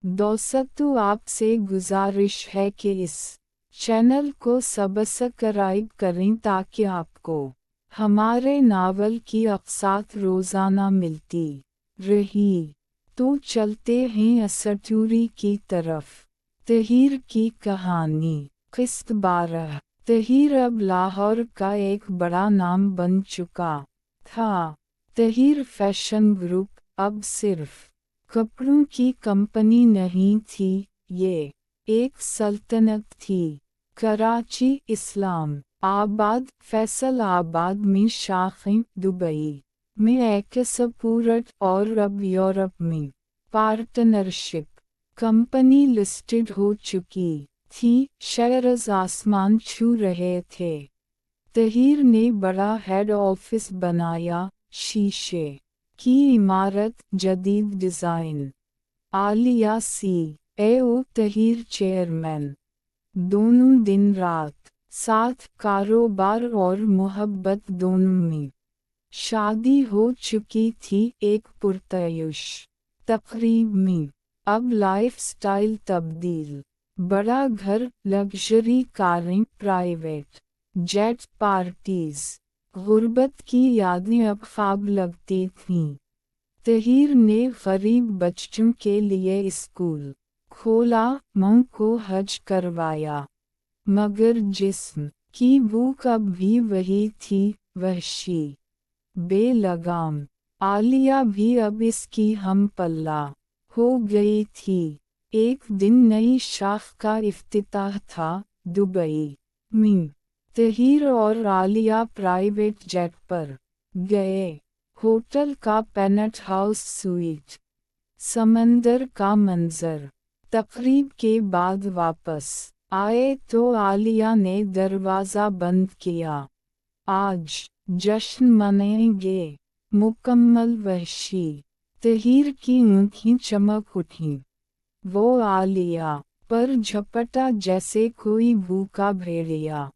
दोस्तों, आपसे गुजारिश है कि इस चैनल को सब्सक्राइब करें ताकि आपको हमारे नावल की अक़सात रोज़ाना मिलती रही। तो चलते हैं असटूरी की तरफ। तहीर की कहानी। क़िस्त 12। तहीर अब लाहौर का एक बड़ा नाम बन चुका था। तहीर फैशन ग्रुप अब सिर्फ कपड़ों की कंपनी नहीं थी, ये एक सल्तनत थी। कराची, इस्लाम आबाद, फैसल आबाद में शाखें, दुबई में एक्सपोर्ट और अब यूरोप में पार्टनरशिप कंपनी लिस्टेड हो चुकी थी। शेयर्स आसमान छू रहे थे। तहीर ने बड़ा हेड ऑफिस बनाया, शीशे की इमारत, जदीद डिज़ाइन। Alia CEO, तहीर chairman. दोनों दिन रात साथ, कारोबार और मोहब्बत दोनों में। शादी हो चुकी थी एक पुरतयुश तकरीब में। अब लाइफस्टाइल तब्दील। बड़ा घर, लग्जरी कारें, प्राइवेट जेट, पार्टीज। गुर्बत की यादें अब ख्वाब लगती थीं। तहीर ने गरीब बच्चों के लिए स्कूल खोला, मां को हज करवाया। मगर जिस्म की भूख अब भी वही थी, वहशी, बेलगाम। आलिया भी अब इसकी हम पल्ला हो गई थी। एक दिन नई शाख का इफ्तिताह था, दुबई में। तहीर और आलिया प्राइवेट जेट पर गए। होटल का पेंट हाउस स्वीट, समंदर का मंजर। तकरीब के बाद वापस आए तो आलिया ने दरवाज़ा बंद किया। आज जश्न मनाएंगे। मुकम्मल वहशी। तहीर की आँखें चमक उठीं। वो आलिया पर झपटा जैसे कोई भूखा भेड़िया।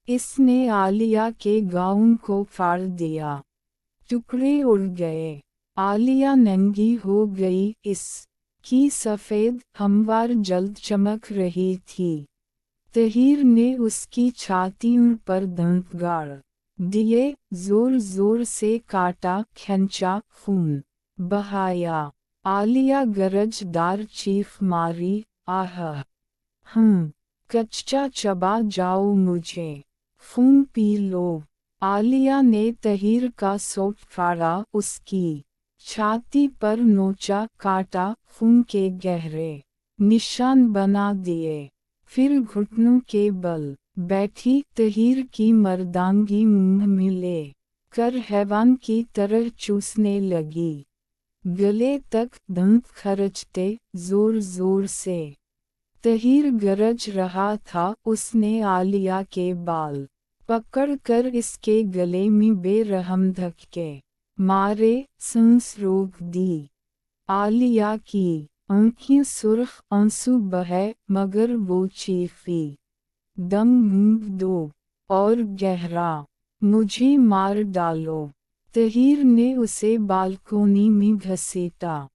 इसने आलिया के गाउन को फाड़ दिया। टुकड़े उड़ गए। आलिया नंगी हो गई, इस की सफ़ेद हमवार जल्द चमक रही थी। तहीर ने उसकी छातियों पर दांत गाड़ दिए, जोर जोर से काटा, खींचा, खून बहाया। आलिया गरजदार चीख मारी, आह! कच्चा चबा जाओ मुझे, खून पी लो। आलिया ने तहीर का सोट फाड़ा, उसकी छाती पर नोचा, काटा, खून के गहरे निशान बना दिए। फिर घुटनों के बल बैठी, तहीर की मर्दांगी मुंह में ले कर हैवान की तरह चूसने लगी। गले तक दांत खरचते, जोर जोर से। तहीर गरज रहा था, उसने आलिया के बाल पकड़ कर इसके गले में बेरहम धक्के मारे, सांस रोक दी। आलिया की आँखें सुर्ख, आंसू बहे, मगर वो चीखी, दम घूंट दो और गहरा, मुझे मार डालो। तहीर ने उसे बालकोनी में घसीटा,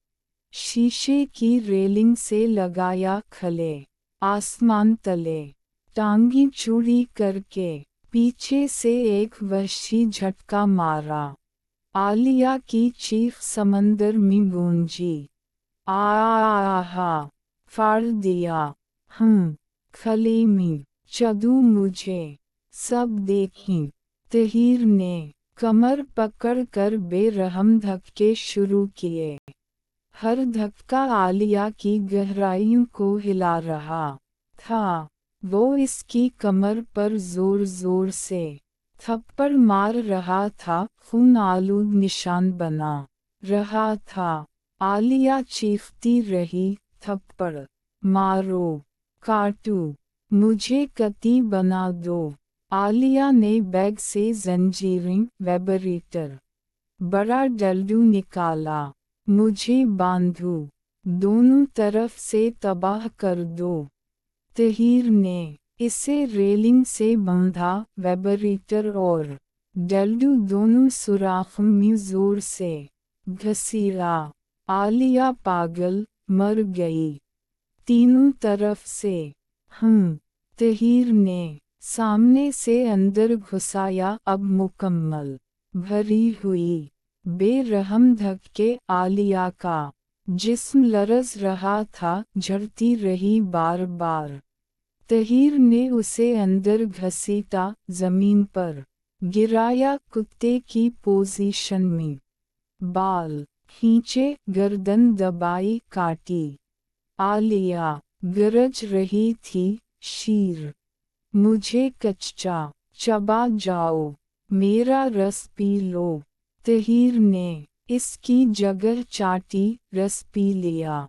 शीशे की रेलिंग से लगाया खले, आसमान तले टांगी चूड़ी करके। पीछे से एक वहशी झटका मारा। आलिया की चीख समंदर में गूंजी। आहा! फाड़ दिया। खली में चदू मुझे, सब देखें। तहीर ने कमर पकड़ कर बेरहम धक्के शुरू किए। हर धक्का आलिया की गहराइयों को हिला रहा था। वो इसकी कमर पर जोर जोर से थप्पड़ मार रहा था, खून आलूद निशान बना रहा था। आलिया चीखती रही, थप्पड़ मारो, काटू, मुझे कती बना दो। आलिया ने बैग से जंजीरें, वाइब्रेटर, बड़ा डल्डू निकाला। मुझे बांधो, दोनों तरफ से तबाह कर दो। तहीर ने इसे रेलिंग से बांधा, वाइब्रेटर और डल्डू दोनों सुराखों में जोर से घसीटा। आलिया पागल, मर गई। तीनों तरफ से। तहीर ने सामने से अंदर घुसाया। अब मुकम्मल भरी हुई बेरहम धक्के आलिया का जिस्म लरज रहा था, झड़ती रही बार बार। तहीर ने उसे अंदर घसीटा, जमीन पर गिराया, कुत्ते की पोजीशन में बाल खींचे, गर्दन दबाई, काटी। आलिया गरज रही थी, शीर मुझे कच्चा चबा जाओ, मेरा रस पी लो। तहीर ने इसकी जगह चाटी, रस पी लिया,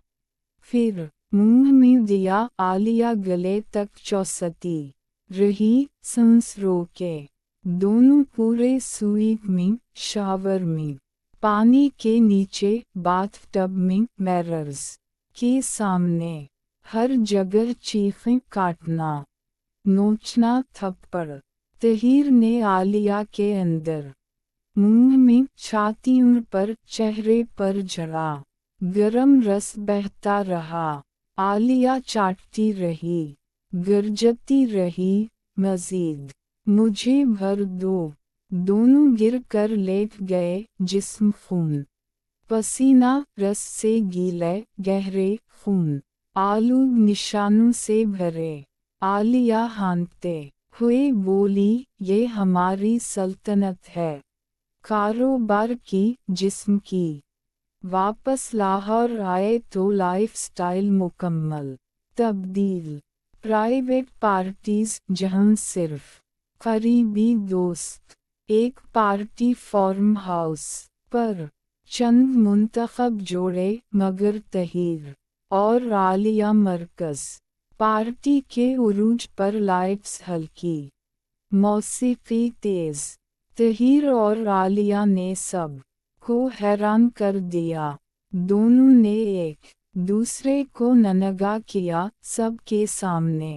फिर मुंह में दिया। आलिया गले तक चौसती रही, सांस रोके। दोनों पूरे स्वीट में, शावर में, पानी के नीचे, बाथटब में, मिरर्स के सामने, हर जगह चीखें, काटना, नोचना, थप्पड़। तहीर ने आलिया के अंदर, मुंह में, छातियों पर, चेहरे पर झड़ा। गरम रस बहता रहा। आलिया चाटती रही, गरजती रही, मजीद मुझे भर दो। दोनों गिर कर लेट गए, जिस्म खून पसीना रस से गीले, गहरे खून आलूद निशानों से भरे। आलिया हाँकते हुए बोली, ये हमारी सल्तनत है, कारोबार की, जिस्म की। वापस लाहौर आए तो लाइफस्टाइल मुकम्मल तब्दील। प्राइवेट पार्टीज जहां सिर्फ करीबी दोस्त, एक पार्टी फार्म हाउस पर, चंद मुंतखब जोड़े, मगर तहीर और आलिया मरकज। पार्टी के उरूज पर लाइट्स हल्की, मौसीकी तेज। तहीर और आलिया ने सब को हैरान कर दिया। दोनों ने एक दूसरे को ननगा किया, सबके सामने।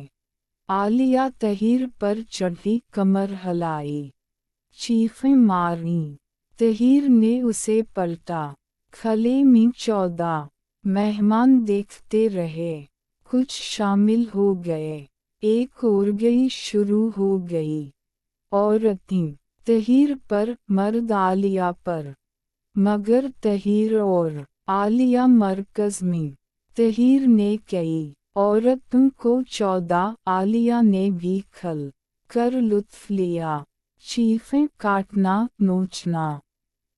आलिया तहीर पर चढ़ी, कमर हिलाई, चीखें मारी। तहीर ने उसे पलटा। खले में 14 मेहमान देखते रहे, कुछ शामिल हो गए। एक ओरगई शुरू हो गई। औरतें तहीर पर, मर्द आलिया पर। मगर तहीर और आलिया मरकज में। तहीर ने कई औरतों को 14, आलिया ने भी खल कर लुत्फ लिया। चीखें, काटना, नोचना,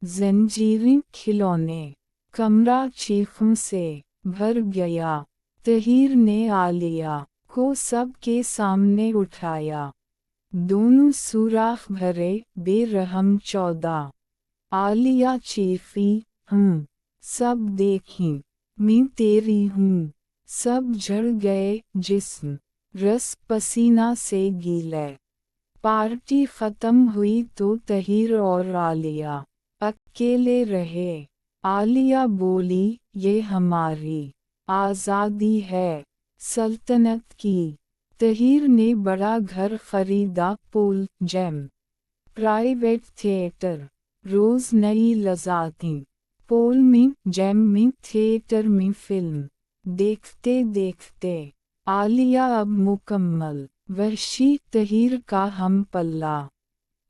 जंजीरें, खिलौने। कमरा चीखों से भर गया। तहीर ने आलिया को सबके सामने उठाया। दोनों सुराख भरे, बेरहम 14। आलिया चीखी, सब देखें, मैं तेरी हूँ। सब झड़ गए, जिस्म रस पसीना से गीले। पार्टी खत्म हुई तो तहीर और आलिया अकेले रहे। आलिया बोली, ये हमारी आज़ादी है, सल्तनत की। तहीर ने बड़ा घर खरीदा, पूल, जिम, प्राइवेट थिएटर, रोज नई लज़ातें। पूल में, जिम में, थिएटर में फिल्म देखते देखते आलिया अब मुकम्मल वहशी। तहीर का हम पल्ला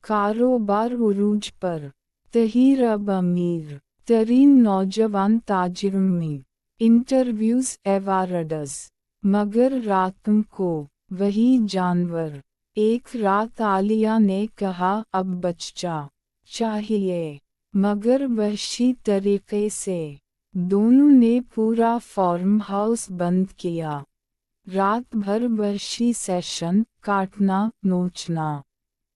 कारोबार उरूज पर। तहीर अब अमीर तरीन नौजवान ताजिरों में। Interviews, awards. मगर रातों को वही जानवर। एक रात आलिया ने कहा, अब बच्चा चाहिए, मगर वहशी तरीके से। दोनों ने पूरा फार्म हाउस बंद किया। रात भर वहशी सेशन, काटना, नोचना।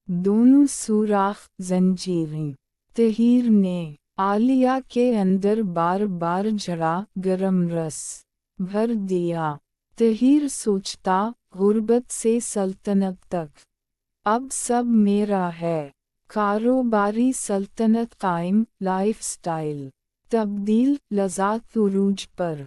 दोनों सुराख, जंजीरें। तहीर ने आलिया के अंदर बार बार झड़ा, गरम रस भर दिया। तहीर सोचता, गुर्बत से सल्तनत तक, अब सब मेरा है। कारोबारी सल्तनत कायम, लाइफस्टाइल तब्दील, लज़ात उरूज पर।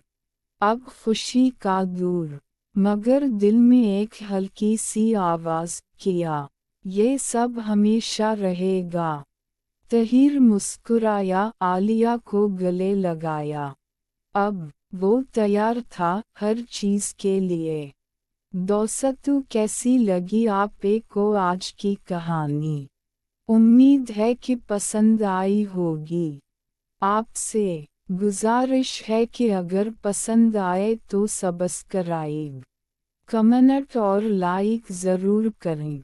अब खुशी का दूर। मगर दिल में एक हल्की सी आवाज़, किया ये सब हमेशा रहेगा। तहीर मुस्कुराया, आलिया को गले लगाया। अब वो तैयार था हर चीज के लिए। दोस्तों, कैसी लगी आप को आज की कहानी? उम्मीद है कि पसंद आई होगी। आपसे गुजारिश है कि अगर पसंद आए तो सब्सक्राइब, कमेंट और लाइक ज़रूर करें।